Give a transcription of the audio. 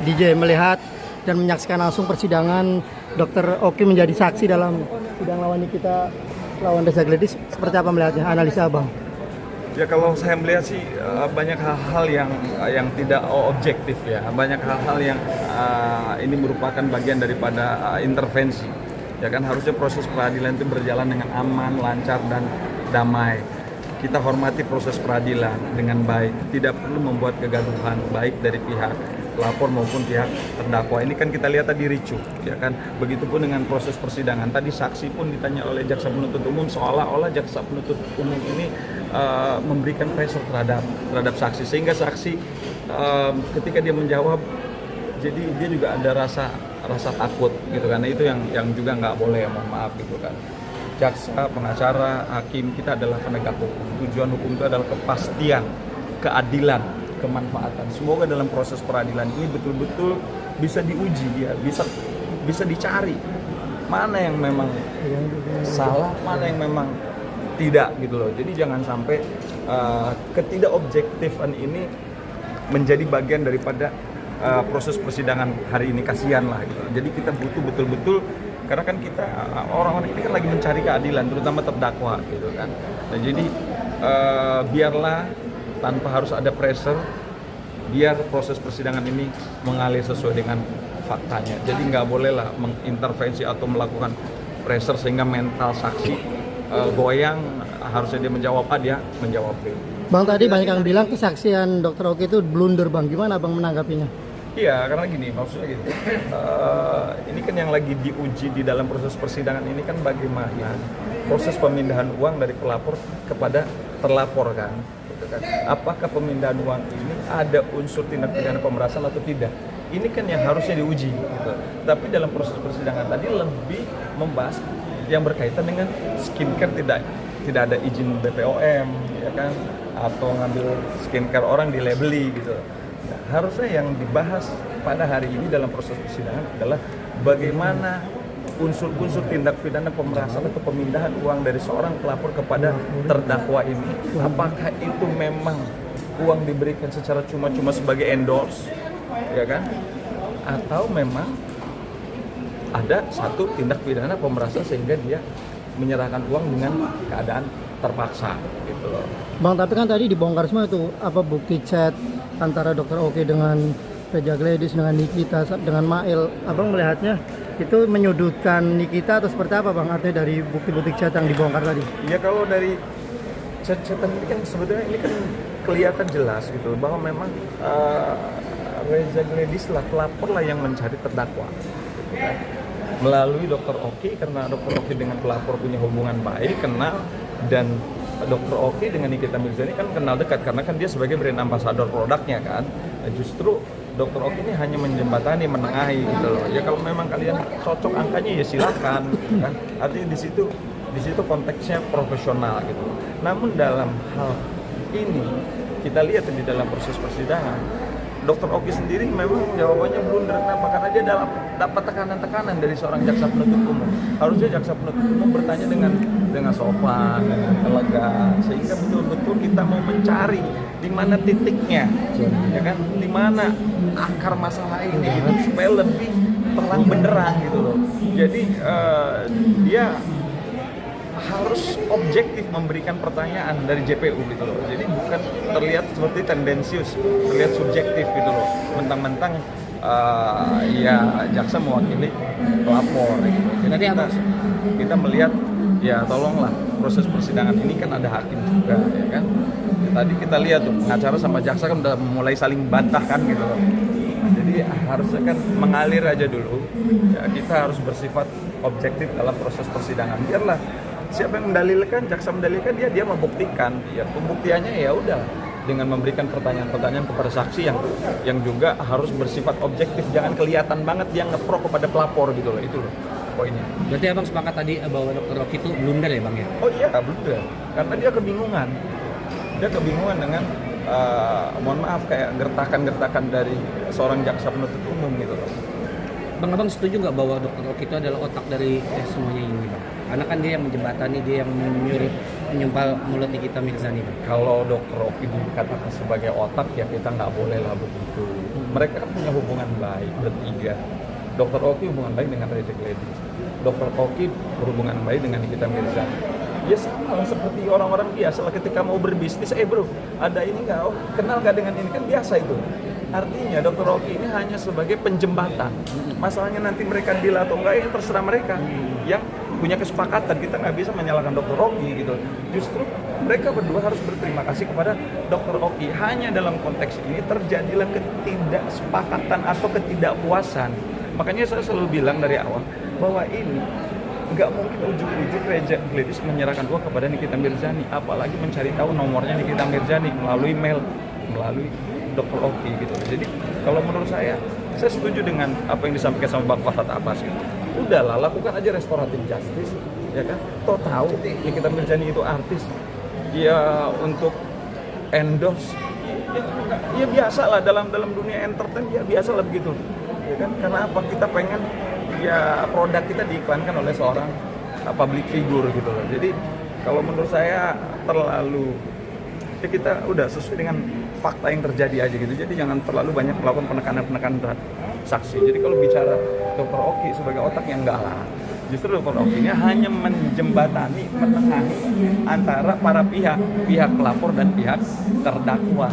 DJ melihat dan menyaksikan langsung persidangan Dr. Oki menjadi saksi dalam sidang lawan Nikita lawan Reza Gledis. Seperti apa melihatnya? Analisa Abang? Ya kalau saya melihat sih banyak hal-hal yang tidak objektif ya, banyak hal-hal yang ini merupakan bagian daripada intervensi. Ya kan harusnya proses peradilan itu berjalan dengan aman, lancar dan damai. Kita hormati proses peradilan dengan baik, tidak perlu membuat kegaduhan baik dari pihak pelapor maupun pihak terdakwa. Ini kan kita lihat tadi ricuh, ya kan. Begitupun dengan proses persidangan. Tadi saksi pun ditanya oleh jaksa penuntut umum seolah-olah jaksa penuntut umum ini memberikan pressure terhadap saksi, sehingga saksi ketika dia menjawab, jadi dia juga ada rasa takut gitu kan. Nah, itu yang juga nggak boleh, mohon maaf gitu kan. Jaksa, pengacara, hakim, kita adalah penegak hukum. Tujuan hukum itu adalah kepastian, keadilan, kemanfaatan. Semoga dalam proses peradilan ini betul-betul bisa diuji, ya, bisa dicari mana yang memang salah, mana yang memang tidak gitu loh. Jadi jangan sampai ketidakobjektifan ini menjadi bagian daripada proses persidangan hari ini. Kasihan lah gitu. Jadi kita butuh betul-betul, karena kan kita orang-orang ini kan lagi mencari keadilan, terutama terdakwa gitu kan. Nah, jadi biarlah tanpa harus ada pressure, biar proses persidangan ini mengalir sesuai dengan faktanya. Jadi nggak bolehlah mengintervensi atau melakukan pressure sehingga mental saksi goyang. Harusnya dia menjawab A, dia menjawab B. Bang, tadi banyak yang bilang kesaksian Dr. Oki itu blunder Bang. Gimana Bang menanggapinya? Iya, karena gini, maksudnya gitu. Ini kan yang lagi diuji di dalam proses persidangan ini kan bagaimana proses pemindahan uang dari pelapor kepada terlapor kan. Gitu kan. Apakah pemindahan uang ini ada unsur tindak pidana pemerasan atau tidak? Ini kan yang harusnya diuji. Gitu. Tapi dalam proses persidangan tadi lebih membahas yang berkaitan dengan skincare, tidak ada izin BPOM, ya kan, atau ngambil skincare orang dilabeli gitu. Nah, harusnya yang dibahas pada hari ini dalam proses persidangan adalah bagaimana unsur-unsur tindak pidana pemerasan atau pemindahan uang dari seorang pelapor kepada terdakwa ini. Apakah itu memang uang diberikan secara cuma-cuma sebagai endorse, ya kan? Atau memang ada satu tindak pidana pemerasan sehingga dia menyerahkan uang dengan keadaan terpaksa gitu loh. Bang, tapi kan tadi dibongkar semua itu bukti chat antara Dr. Oki dengan Reza Gledis, dengan Nikita, dengan Mail. Abang melihatnya itu menyudutkan Nikita atau seperti apa Bang? Artinya dari bukti-bukti chat yang dibongkar tadi? Ya kalau dari chat-chatan ini kan sebetulnya ini kan kelihatan jelas gitu bahwa memang Reza Gledis lah, pelapor lah yang mencari terdakwa gitu kan. Melalui Dr. Oki, karena Dr. Oki dengan pelapor punya hubungan baik, kenal, dan Dr. Oki dengan Nikita Mirzani kan kenal dekat karena kan dia sebagai brand ambassador produknya kan. Nah, justru Dr. Oki ini hanya menjembatani, menengahi gitu loh. Ya kalau memang kalian cocok angkanya ya silakan kan. Artinya di situ konteksnya profesional gitu. Namun dalam hal ini kita lihat di dalam proses persidangan, Dr. Oki sendiri memang jawabannya blunder. Kenapa? Karena dia dapat tekanan-tekanan dari seorang jaksa penuntut umum. Harusnya jaksa penuntut umum bertanya dengan sopan, dengan elegan, sehingga betul-betul kita mau mencari di mana titiknya, ya kan? Di mana akar masalah ini, gitu, supaya lebih terang benderang gitu loh. Jadi dia harus objektif memberikan pertanyaan dari JPU gitu loh. Jadi bukan terlihat seperti tendensius, terlihat subjektif gitu loh. Mentang-mentang ya jaksa mewakili pelapor gitu. Jadi kita melihat ya tolonglah proses persidangan ini kan ada hakim juga ya kan. Tadi kita lihat tuh pengacara sama jaksa kan udah mulai saling bantah kan gitu loh. Jadi harusnya kan mengalir aja dulu. Ya, kita harus bersifat objektif dalam proses persidangan. Biarlah siapa yang mendalilkan, jaksa mendalilkan, dia membuktikan. Ya pembuktiannya ya udah dengan memberikan pertanyaan-pertanyaan kepada saksi yang juga harus bersifat objektif. Jangan kelihatan banget dia ngepro kepada pelapor gitu loh. Itu loh poinnya. Berarti Abang sepakat tadi bahwa Dr. Oki itu blunder ya Bang ya? Oh iya blunder. Karena dia kebingungan. Dia kebingungan dengan mohon maaf kayak gertakan-gertakan dari seorang jaksa penuntut umum gitu loh. Bang setuju nggak bahwa Dokter Oki itu adalah otak dari semuanya ini bang? Karena kan dia yang menjembatani, dia yang menyumpal mulut Nikita Mirzani bang. Kalau Dokter Oki dikatakan sebagai otak, ya kita nggak boleh lah begitu. Mereka kan punya hubungan baik bertiga. Dokter Oki hubungan baik dengan Reza Gladys. Dokter Oki berhubungan baik dengan Nikita Mirzani. Ya sama lah seperti orang-orang biasa lah ketika mau berbisnis, bro, ada ini nggak? Oh, kenal nggak dengan ini? Kan biasa itu. Artinya Dokter Oki ini hanya sebagai penjembatan. Masalahnya nanti mereka deal atau enggak, ya terserah mereka. Yang punya kesepakatan, kita nggak bisa menyalahkan Dokter Oki gitu. Justru mereka berdua harus berterima kasih kepada Dokter Oki. Hanya dalam konteks ini terjadilah ketidaksepakatan atau ketidakpuasan. Makanya saya selalu bilang dari awal bahwa ini nggak mungkin ujuk-ujuk Reza Gladys menyerahkan uang kepada Nikita Mirzani, apalagi mencari tahu nomornya Nikita Mirzani melalui mail, melalui Dokter Oki gitu. Jadi kalau menurut saya setuju dengan apa yang disampaikan sama Bang Farhad Abbas gitu. Udahlah, lakukan aja restoratif justice, ya kan? Toh tahu Nikita Mirzani itu artis, ya untuk endorse, ya biasa lah dalam dunia entertain, ya biasa lah begitu, ya kan? Karena apa? Kita pengen ya produk kita diiklankan oleh seorang public figure gitu loh. Jadi kalau menurut saya terlalu, ya kita udah sesuai dengan fakta yang terjadi aja gitu. Jadi jangan terlalu banyak melakukan penekanan terhadap saksi. Jadi kalau bicara Dokter Oki sebagai otak, yang enggak lah. Justru Dokter Oki-nya hanya menjembatani, menengahi antara para pihak pelapor dan pihak terdakwa.